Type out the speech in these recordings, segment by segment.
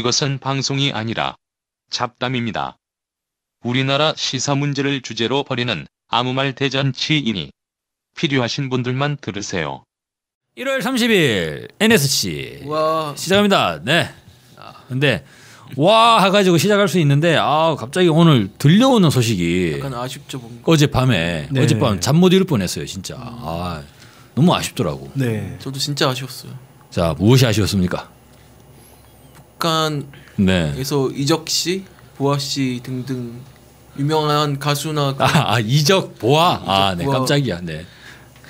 이것은 방송이 아니라 잡담입니다. 우리나라 시사 문제를 주제로 벌이는 아무 말 대잔치이니 필요하신 분들만 들으세요. 1월 30일 NSC 와. 시작합니다. 네. 근데 와 해가지고 시작할 수 있는데 갑자기 오늘 들려오는 소식이 약간 아쉽죠 뭔가. 어젯밤에 네. 어젯밤 잠 못 이룰 뻔했어요 진짜. 너무 아쉽더라고. 네. 저도 진짜 아쉬웠어요. 자 무엇이 아쉬웠습니까? 북한에서 네. 이적 씨, 보아 씨 등등 유명한 가수나 이적 보아. 이적 네 보아. 깜짝이야. 네.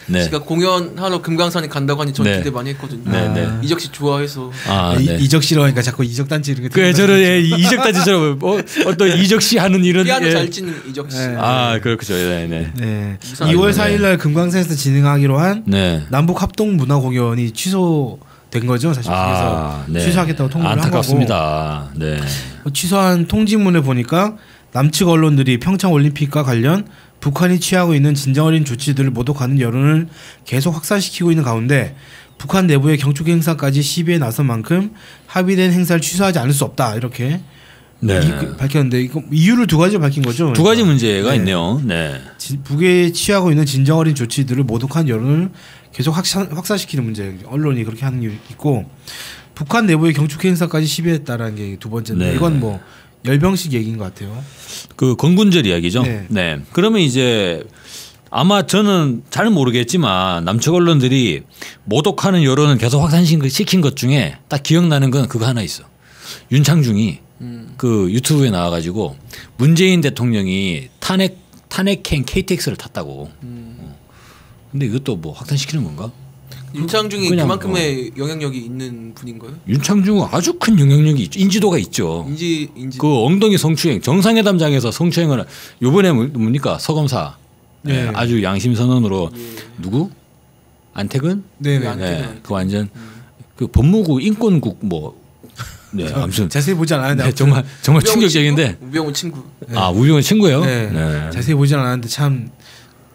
네. 씨가 공연하러 금강산에 간다고 하니 전 네. 기대 많이 했거든요. 네, 네. 이적 씨 좋아해서. 네. 이적 싫어하니까 자꾸 이적 단지 이렇게. 그래 저는 이적 단지처럼 어떤 이적 씨 하는 이런 피아노 잘 치는 이적 씨. 네. 그렇죠. 네. 네. 이상- 2월 네. 4일날 금강산에서 진행하기로 한 네. 남북 합동 문화 공연이 취소된 거죠 사실. 그래서 네. 취소하겠다고 통보를 한 거고. 안타깝습니다. 네. 취소한 통지문을 보니까 남측 언론들이 평창 올림픽과 관련 북한이 취하고 있는 진정어린 조치들을 모독하는 여론을 계속 확산시키고 있는 가운데 북한 내부의 경축 행사까지 시비에 나선 만큼 합의된 행사를 취소하지 않을 수 없다 이렇게 네. 밝혔는데 이거 이유를 두 가지 밝힌 거죠. 두 가지 문제가 네. 있네요. 네. 북에 취하고 있는 진정어린 조치들을 모독한 여론을 계속 확산시키는 문제. 언론이 그렇게 하는 게 있고 북한 내부의 경축 행사까지 시비했다라는 게 두 번째인데 네. 이건 뭐 열병식 얘기인 것 같아요. 그 건군절 이야기죠. 네. 네. 그러면 이제 아마 저는 잘 모르겠지만 남측 언론들이 모독하는 여론을 계속 확산시킨 것 중에 딱 기억나는 건 그거 하나 있어. 윤창중이 그 유튜브에 나와가지고 문재인 대통령이 탄핵행 KTX를 탔다고. 근데 이것도 뭐 확산시키는 건가? 윤창중이 그냥 그만큼의 영향력이 있는 분인가요? 윤창중은 아주 큰 영향력이 있죠. 인지도가 있죠. 인지 그 엉덩이 성추행 정상회담장에서 성추행을 요번에 뭡니까 서검사 네. 아주 양심 선언으로 누구 안태근 네네. 안태근. 그 완전 그 법무부 인권국 네 아무튼 자세히 보지 않았는데 네, 정말 충격적인데 우병우 친구. 우병우 친구예요. 네. 네. 자세히 보진 않았는데 참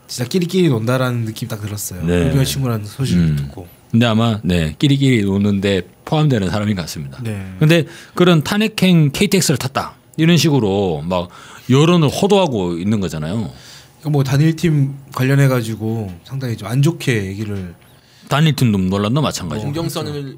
진짜 끼리끼리 논다라는 느낌 딱 들었어요. 네. 우병우 친구라는 소식을 듣고. 근데 아마 끼리끼리 노는데 포함되는 사람인 것 같습니다. 네. 근데 그런 탄핵행 KTX를 탔다 이런 식으로 막 여론을 호도하고 있는 거잖아요. 그러니까 뭐 단일팀 관련해 가지고 상당히 좀 안 좋게 얘기를. 단일팀도 논란도 마찬가지고.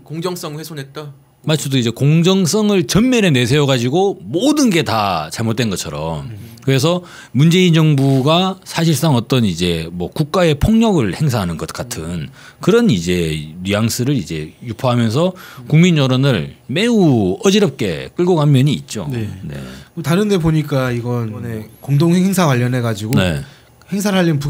공정성 훼손했다. 마치도 이제 공정성을 전면에 내세워 가지고 모든 게 다 잘못된 것처럼 그래서 문재인 정부가 사실상 어떤 이제 뭐 국가의 폭력을 행사하는 것 같은 그런 이제 뉘앙스를 이제 유포하면서 국민 여론을 매우 어지럽게 끌고 간 면이 있죠. 네. 네. 다른데 보니까 이번 공동 행사 관련해 가지고 네. 행사를 하려면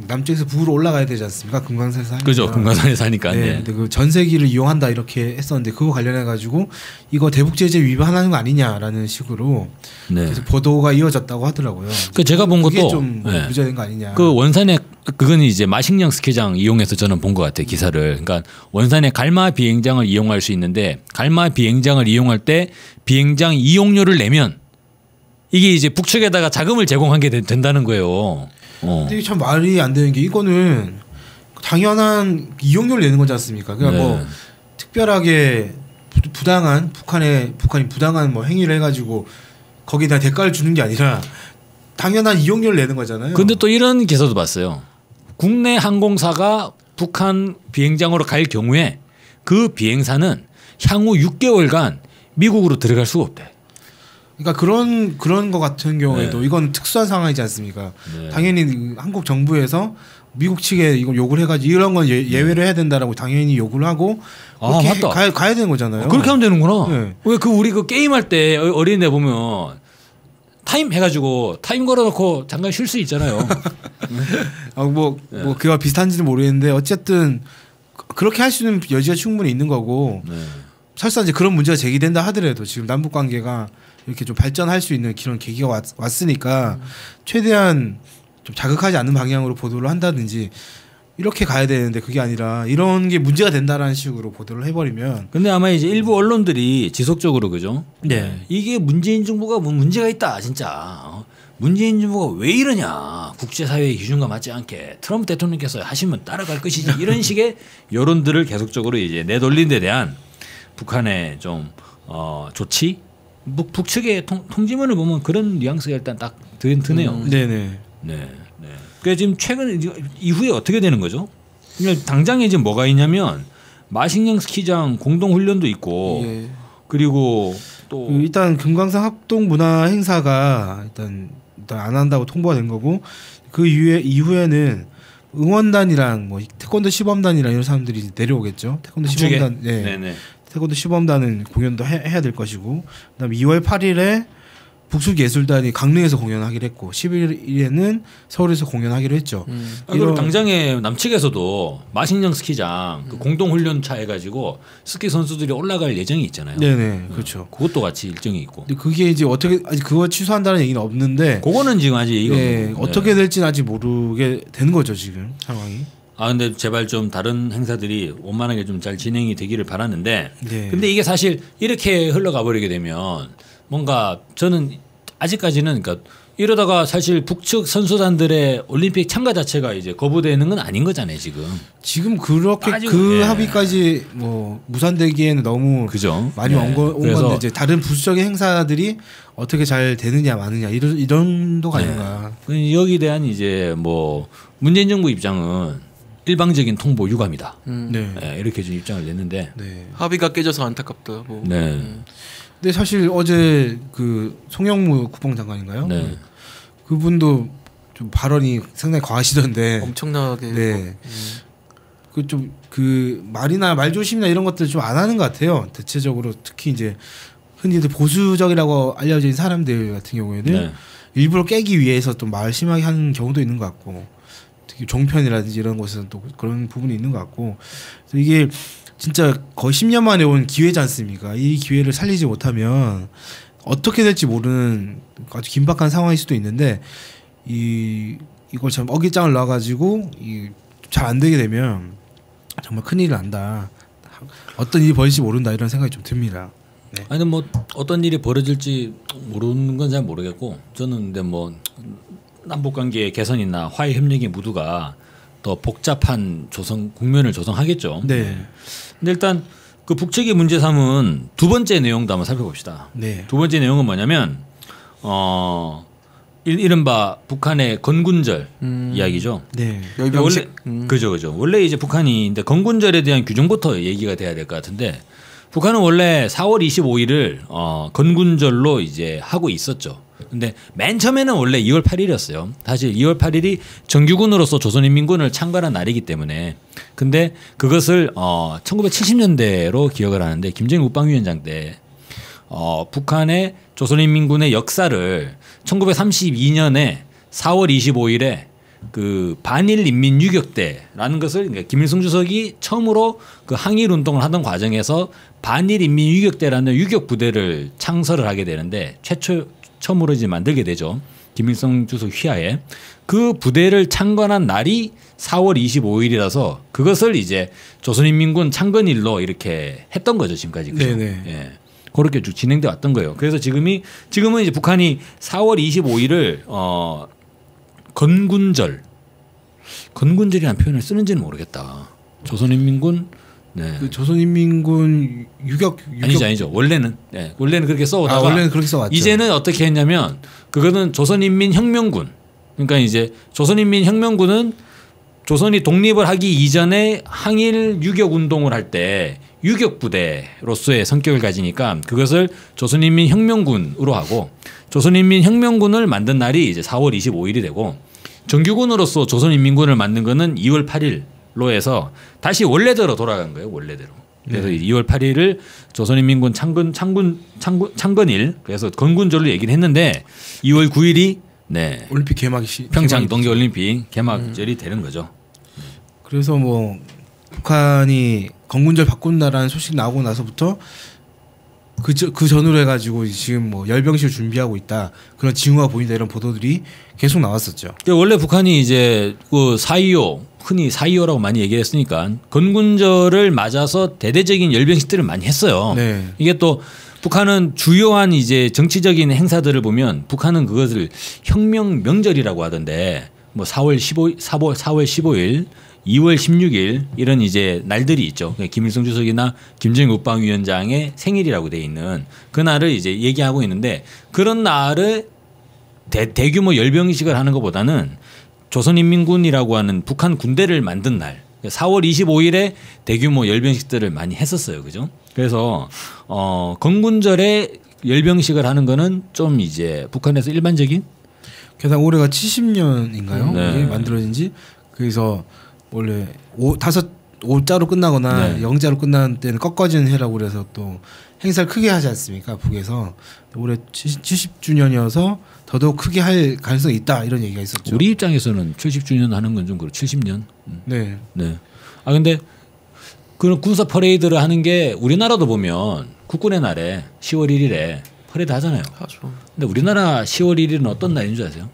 남쪽에서 북으로 올라가야 되지 않습니까? 금강산에서 하니까. 그죠. 금강산에서 하니까. 네. 네. 근데 그 전세기를 이용한다 이렇게 했었는데 그거 관련해 가지고 이거 대북 제재 위반하는 거 아니냐라는 식으로 네. 계속 보도가 이어졌다고 하더라고요. 그 제가 본 그게 것도 좀 네. 문제된 거 아니냐. 그 원산에 그건 이제 마식령 스키장 이용해서 저는 본 것 같아요 기사를. 그러니까 원산에 갈마 비행장을 이용할 수 있는데 갈마 비행장을 이용할 때 비행장 이용료를 내면 이게 이제 북측에다가 자금을 제공하게 된다는 거예요. 근데 이게 참 말이 안 되는 게 이거는 당연한 이용료를 내는 거지 않습니까? 그러니까 네. 뭐 특별하게 부당한 북한이 부당한 뭐 행위를 해가지고 거기에 대한 대가를 주는 게 아니라 당연한 이용료를 내는 거잖아요. 근데 또 이런 기사도 봤어요. 국내 항공사가 북한 비행장으로 갈 경우에 그 비행사는 향후 6개월간 미국으로 들어갈 수가 없대. 그러니까 그런 거 같은 경우에도 네. 이건 특수한 상황이지 않습니까? 네. 당연히 한국 정부에서 미국 측에 이걸 요구를 해가지고 이런 건 예외를 해야 된다라고 당연히 요구를 하고 그렇게 맞다. 가야 되는 거잖아요. 그렇게 하면 되는구나. 네. 왜 우리 그 게임할 때 어린애 보면 타임 해가지고 타임 걸어놓고 잠깐 쉴 수 있잖아요. 뭐 그와 비슷한지는 모르겠는데 어쨌든 그렇게 할 수 있는 여지가 충분히 있는 거고 네. 설사 이제 그런 문제가 제기된다 하더라도 지금 남북 관계가 이렇게 좀 발전할 수 있는 그런 계기가 왔으니까 최대한 좀 자극하지 않는 방향으로 보도를 한다든지 이렇게 가야 되는데 그게 아니라 이런 게 문제가 된다라는 식으로 보도를 해버리면. 근데 아마 이제 일부 언론들이 지속적으로 그죠? 네. 이게 문재인 정부가 뭐 문제가 있다 진짜. 문재인 정부가 왜 이러냐. 국제사회의 기준과 맞지 않게 트럼프 대통령께서 하시면 따라갈 것이지 이런 식의 여론들을 계속적으로 이제 내돌린 데 대한 북한의 좀 조치 북측의 통지문을 보면 그런 뉘앙스가 일단 딱 드네요. 네네. 네. 그러니까 지금 최근 이후에 어떻게 되는 거죠? 그러니까 당장에 지금 뭐가 있냐면 마식령 스키장 공동 훈련도 있고 예. 그리고 또 일단 금강산 합동 문화 행사가 일단 안 한다고 통보가 된 거고 그 이후에는 응원단이랑 뭐 태권도 시범단이랑 이런 사람들이 이제 내려오겠죠. 태권도 북측에? 시범단, 네. 네네. 태권도 시범단은 공연도 해야 될 것이고, 그다음 2월 8일에 북측 예술단이 강릉에서 공연하기로 했고, 11일에는 서울에서 공연하기로 했죠. 그리고 당장에 남측에서도 마식령 스키장 그 공동 훈련차 해가지고 스키 선수들이 올라갈 예정이 있잖아요. 네네, 그렇죠. 그것도 같이 일정이 있고. 근데 그게 이제 어떻게 아직 그거 취소한다는 얘기는 없는데, 그거는 지금 아직 얘기가 네, 없는 거고. 어떻게 될지는 아직 모르게 되는 거죠 지금 상황이. 아 근데 제발 좀 다른 행사들이 원만하게 좀 잘 진행이 되기를 바라는데 네. 근데 이게 사실 이렇게 흘러가 버리게 되면 뭔가 저는 아직까지는 그러니까 이러다가 사실 북측 선수단들의 올림픽 참가 자체가 이제 거부되는 건 아닌 거잖아요 지금. 지금 그렇게 아직- 그 예. 합의까지 뭐 무산되기에는 너무 그죠? 많이 네. 온 그래서 건데 이제 다른 부수적인 행사들이 어떻게 잘 되느냐 마느냐 이런 정도가 네. 아닌가. 여기 대한 이제 뭐 문재인 정부 입장은 일방적인 통보 유감이다. 네. 네, 이렇게 좀 입장을 냈는데. 네. 합의가 깨져서 안타깝다. 뭐. 네. 근데 사실 어제 그 송영무 국방장관인가요? 네. 그분도 좀 발언이 상당히 과하시던데. 엄청나게. 네. 그 좀 그 말이나 말조심이나 이런 것들 좀 안 하는 것 같아요. 대체적으로 특히 이제 흔히들 보수적이라고 알려진 사람들 같은 경우에는 네. 일부러 깨기 위해서 또 말 심하게 하는 경우도 있는 것 같고 특히 종편이라든지 이런 곳에서는 또 그런 부분이 있는 것 같고 그래서 이게 진짜 거의 10년 만에 온 기회지 않습니까? 이 기회를 살리지 못하면 어떻게 될지 모르는 아주 긴박한 상황일 수도 있는데 이걸 참 어깃장을 놔가지고 잘 안 되게 되면 정말 큰일이 난다. 어떤 일이 벌어질지 모른다 이런 생각이 좀 듭니다. 네. 아니 뭐 어떤 일이 벌어질지 모르는 건 잘 모르겠고 저는 근데 뭐 남북 관계 개선이나 화해 협력의 무드가 더 복잡한 국면을 조성하겠죠. 네. 근데 일단 그 북측의 문제 삼은 두 번째 내용도 한번 살펴봅시다. 네. 두 번째 내용은 뭐냐면 이른바 북한의 건군절 이야기죠. 네. 열병식. 그죠. 원래 이제 북한이 근데 건군절에 대한 규정부터 얘기가 돼야 될 것 같은데 북한은 원래 4월 25일을 건군절로 이제 하고 있었죠. 근데 맨 처음에는 원래 2월 8일이었어요. 사실 2월 8일이 정규군으로서 조선인민군을 창건한 날이기 때문에 근데 그것을 1970년대로 기억을 하는데 김정일 국방위원장 때 북한의 조선인민군의 역사를 1932년에 4월 25일에 그 반일 인민 유격대라는 것을 그러니까 김일성 주석이 처음으로 그 항일 운동을 하던 과정에서 반일 인민 유격대라는 유격 부대를 창설을 하게 되는데 처음으로 이제 만들게 되죠. 김일성 주석 휘하에 그 부대를 창건한 날이 4월 25일이라서 그것을 이제 조선인민군 창건일로 이렇게 했던 거죠 지금까지. 그죠? 네네. 예. 그렇게 쭉 진행돼 왔던 거예요. 그래서 지금은 이제 북한이 4월 25일을 건군절이라는 표현을 쓰는지는 모르겠다. 조선인민군 네. 그 조선인민군 유격 아니죠. 원래는 그렇게 써오다가 원래는 그렇게 써왔죠. 이제는 어떻게 했냐면 그거는 조선인민혁명군. 그러니까 이제 조선인민혁명군은 조선이 독립을 하기 이전에 항일 유격 운동을 할 때 유격 부대로서의 성격을 가지니까 그것을 조선인민혁명군으로 하고 조선인민혁명군을 만든 날이 이제 4월 25일이 되고 정규군으로서 조선인민군을 만든 거는 2월 8일로 해서 다시 원래대로 돌아간 거예요. 원래대로. 그래서 2월 8일을 조선인민군 창건일 그래서 건군절로 얘기를 했는데 2월 9일이 네. 올림픽 개막이 평창 동계올림픽 개막절이 되는 거죠. 그래서 뭐 북한이 건군절 바꾼다라는 소식 나오고 나서부터 그 전으로 해가지고 지금 뭐 열병식을 준비하고 있다 그런 징후가 보인다 이런 보도들이 계속 나왔었죠. 원래 북한이 이제 그 4.25 흔히 4.25라고 많이 얘기했으니까 건군절을 맞아서 대대적인 열병식들을 많이 했어요. 네. 이게 또 북한은 주요한 이제 정치적인 행사들을 보면 북한은 그것을 혁명 명절이라고 하던데 뭐 4월 15일, 2월 16일 이런 이제 날들이 있죠. 김일성 주석이나 김정일 국방위원장의 생일이라고 돼 있는 그 날을 이제 얘기하고 있는데 그런 날을 대규모 열병식을 하는 것보다는 조선인민군이라고 하는 북한 군대를 만든 날 4월 25일에 대규모 열병식들을 많이 했었어요. 그죠? 그래서 건군절에 열병식을 하는 거는 좀 이제 북한에서 일반적인 게다가 올해가 70년인가요? 네. 이게 만들어진 지. 그래서 원래 5자로 끝나거나 네. 0자로 끝나는 때는 꺾어지는 해라고 그래서 또 행사를 크게 하지 않습니까? 북에서. 올해 70주년이어서 더더욱 크게 할 가능성이 있다 이런 얘기가 있었죠. 우리 입장에서는 70주년 하는 건 좀 그렇고 70년. 네. 네. 아 근데 그런 군사 퍼레이드를 하는 게 우리나라도 보면 국군의 날에 10월 1일에 퍼레이드 하잖아요. 하죠. 근데 우리나라 10월 1일은 어떤 날인 줄 아세요?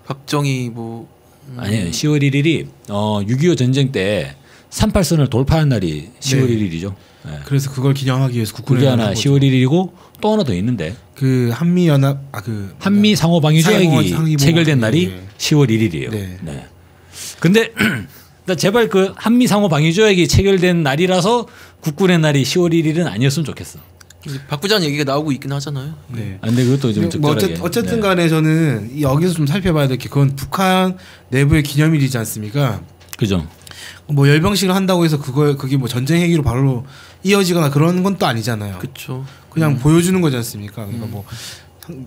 박정희 뭐 아니에요. 10월 1일이 6.25 전쟁 때 38선을 돌파한 날이 10월 네. 1일이죠. 네. 그래서 그걸 기념하기 위해서 국군의 그게 날을 하나 한 거죠. 10월 1일이고 또 하나 더 있는데 그 한미 연합 한미 상호 방위 조약이 상호 체결된 방위, 날이 네. 10월 1일이에요. 네. 네. 근데 제발 그 한미 상호 방위 조약이 체결된 날이라서 국군의 날이 10월 1일은 아니었으면 좋겠어. 이제 바꾸자는 얘기가 나오고 있긴 하잖아요. 네. 아, 근데 그것도 좀 뭐 적절하게. 어쨌든 네. 간에 저는 여기서 좀 살펴봐야 될 게 그건 북한 내부의 기념일이지 않습니까? 그죠. 뭐 열병식을 한다고 해서 그게 뭐 전쟁 행위로 바로 이어지거나 그런 건 또 아니잖아요. 그렇죠. 그냥 보여주는 거지 않습니까? 그러니까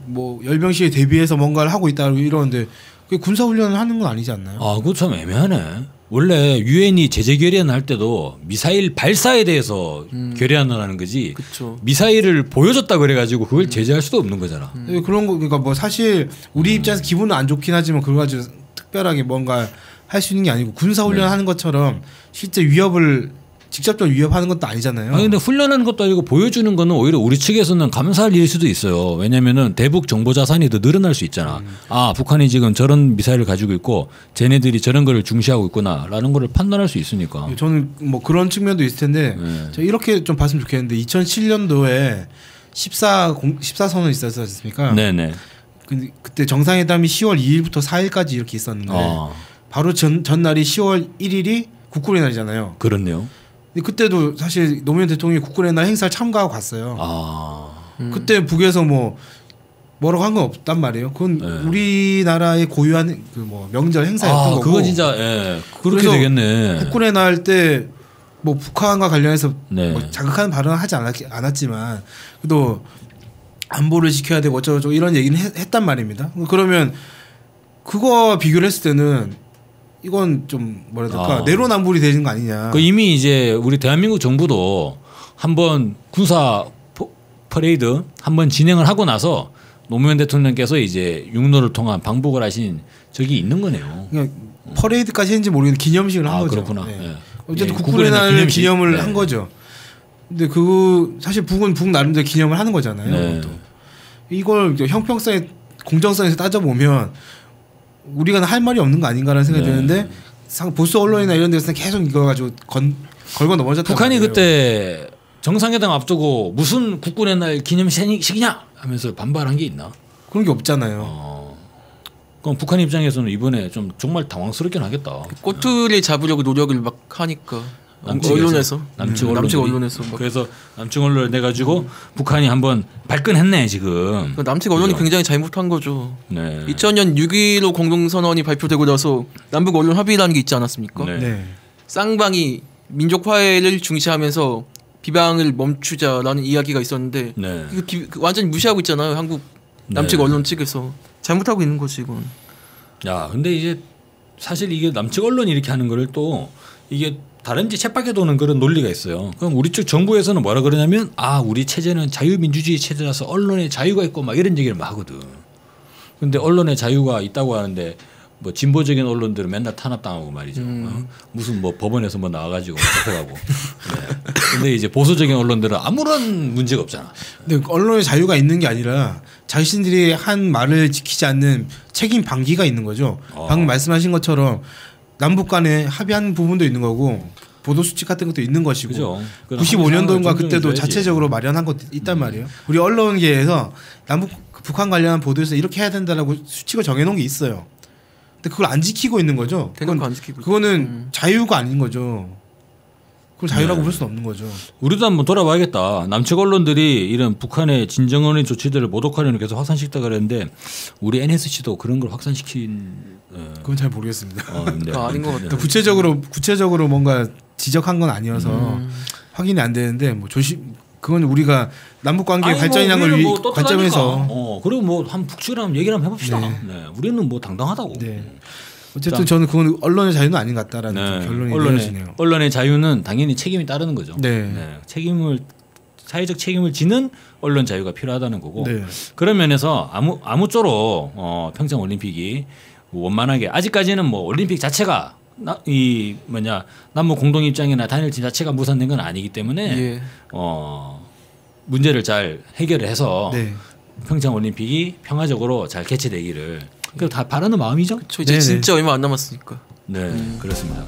뭐 열병식에 대비해서 뭔가를 하고 있다 이러는데 그 군사 훈련을 하는 건 아니지 않나요? 아, 그거 참 애매하네. 원래 유엔이 제재 결의안 할 때도 미사일 발사에 대해서 결의안을 하는 거지. 그렇죠. 미사일을 보여줬다 그래가지고 그걸 제재할 수도 없는 거잖아. 네, 그런 거 그러니까 뭐 사실 우리 입장에서 기분은 안 좋긴 하지만 그걸 가지고 특별하게 뭔가 할 수 있는 게 아니고 군사 훈련 하는 것처럼 실제 위협을 직접적으로 위협하는 것도 아니잖아요. 아니 근데 훈련하는 것도 아니고 보여주는 거는 오히려 우리 측에서는 감사할 일일 수도 있어요. 왜냐면은 대북 정보 자산이 더 늘어날 수 있잖아. 아 북한이 지금 저런 미사일을 가지고 있고 쟤네들이 저런 거를 중시하고 있구나라는 거를 판단할 수 있으니까. 저는 뭐 그런 측면도 있을 텐데 네. 저 이렇게 좀 봤으면 좋겠는데 2007년도에 14선언 있었지 않습니까? 네네. 근데 그때 정상회담이 10월 2일부터 4일까지 이렇게 있었는데 바로 전날이 10월 1일이 국군의 날이잖아요. 그렇네요. 근데 그때도 사실 노무현 대통령이 국군의 날 행사를 참가하고 갔어요. 아. 그때 북에서 뭐라고 한 건 없단 말이에요. 그건 네. 우리나라의 고유한 그 뭐 명절 행사였던 거고. 그건 진짜 예. 그렇게 그래서 되겠네. 국군의 날 때 뭐 북한과 관련해서 네. 뭐 자극하는 발언을 하지 않았지만 그래도 안보를 지켜야 되고 어쩌고저쩌고 이런 얘기는 했단 말입니다. 그러면 그거 비교를 했을 때는 이건 좀 뭐라 해야 될까 내로남불이 되는 거 아니냐. 그 이미 이제 우리 대한민국 정부도 한번 군사 퍼레이드 한번 진행을 하고 나서 노무현 대통령께서 이제 육로를 통한 방북을 하신 적이 있는 거네요. 그냥 퍼레이드까지 했는지 모르겠는데 기념식을 한 거죠. 그렇구나. 네. 예. 어쨌든 예, 국군의 날 기념을 네. 한 거죠. 근데 그 사실 북은 북 나름대로 기념을 하는 거잖아요. 네. 또. 이걸 형평성에 공정성에서 따져보면 우리가 할 말이 없는 거 아닌가라는 생각이 네. 드는데 보수 언론이나 이런 데서는 계속 이거 가지고 걸고 넘어졌단 북한이 말이에요. 그때 정상회담 앞두고 무슨 국군의 날 기념식이냐 하면서 반발한 게 있나? 그런 게 없잖아요. 그럼 북한 입장에서는 이번에 좀 정말 당황스럽긴 하겠다. 꼬투리 잡으려고 노력을 막 하니까 남측에서. 언론에서 남측 남측 언론들이. 언론에서 막. 그래서 남측 언론을 내가지고 북한이 한번 발끈했네 지금. 그 남측 언론이 그죠? 굉장히 잘못한 거죠. 네. 2000년 6.15 공동선언이 발표되고 나서 남북 언론 합의라는 게 있지 않았습니까? 네. 네. 쌍방이 민족 화해를 중시하면서 비방을 멈추자라는 이야기가 있었는데 네. 이거 완전히 무시하고 있잖아요. 한국 남측 네. 언론 측에서 잘못하고 있는 거지 이건. 야, 근데 이제 사실 이게 남측 언론이 이렇게 하는 거를 또 이게 다른지 쳇바퀴 도는 그런 논리가 있어요. 그럼 우리 쪽 정부에서는 뭐라 그러냐면 우리 체제는 자유민주주의 체제라서 언론의 자유가 있고 막 이런 얘기를 막 하거든. 근데 언론의 자유가 있다고 하는데 뭐 진보적인 언론들은 맨날 탄압당하고 말이죠. 무슨 뭐 법원에서 뭐 나와가지고 잡혀가고. 네. 근데 이제 보수적인 언론들은 아무런 문제가 없잖아. 근데 언론의 자유가 있는 게 아니라 자신들이 한 말을 지키지 않는 책임 방기가 있는 거죠. 방금 말씀하신 것처럼 남북 간에 합의한 부분도 있는 거고 보도 수칙 같은 것도 있는 것이고 그죠. 95년도인가 그때도 존중해줘야지. 자체적으로 마련한 것도 있단 말이에요. 우리 언론계에서 북한 관련한 보도에서 이렇게 해야 된다라고 수칙을 정해놓은 게 있어요. 근데 그걸 안 지키고 있는 거죠. 대놓고 안 지키고 그거는 자유가 아닌 거죠. 그걸 자유라고 네. 볼 수는 없는 거죠. 우리도 한번 돌아봐야겠다. 남측 언론들이 이런 북한의 진정언의 조치들을 모독하려는 계속 확산시켰다 그랬는데 우리 NSC도 그런 걸 확산시킨. 그건 잘 모르겠습니다. 네. 그거 아닌 것 같아요. 그러니까 구체적으로 뭔가 지적한 건 아니어서 확인이 안 되는데 뭐 조심. 그건 우리가 남북 관계 발전이란 걸 관점에서 그리고 뭐 한 북측이랑 얘기를 한번 해봅시다. 네. 네. 우리는 뭐 당당하다고. 네. 어쨌든 저는 그건 언론의 자유는 아닌 것 같다라는 네. 결론이 내려지네요. 언론의 자유는 당연히 책임이 따르는 거죠. 네. 사회적 책임을 지는 언론 자유가 필요하다는 거고. 네. 그런 면에서 아무쪼록 평창 올림픽이 원만하게 아직까지는 뭐 올림픽 자체가 남북 공동 입장이나 단일팀 자체가 무산된 건 아니기 때문에 예. 문제를 잘 해결을 해서 네. 평창 올림픽이 평화적으로 잘 개최되기를 그 다 바라는 마음이죠. 저 이제 네네. 진짜 얼마 안 남았으니까. 네, 그렇습니다.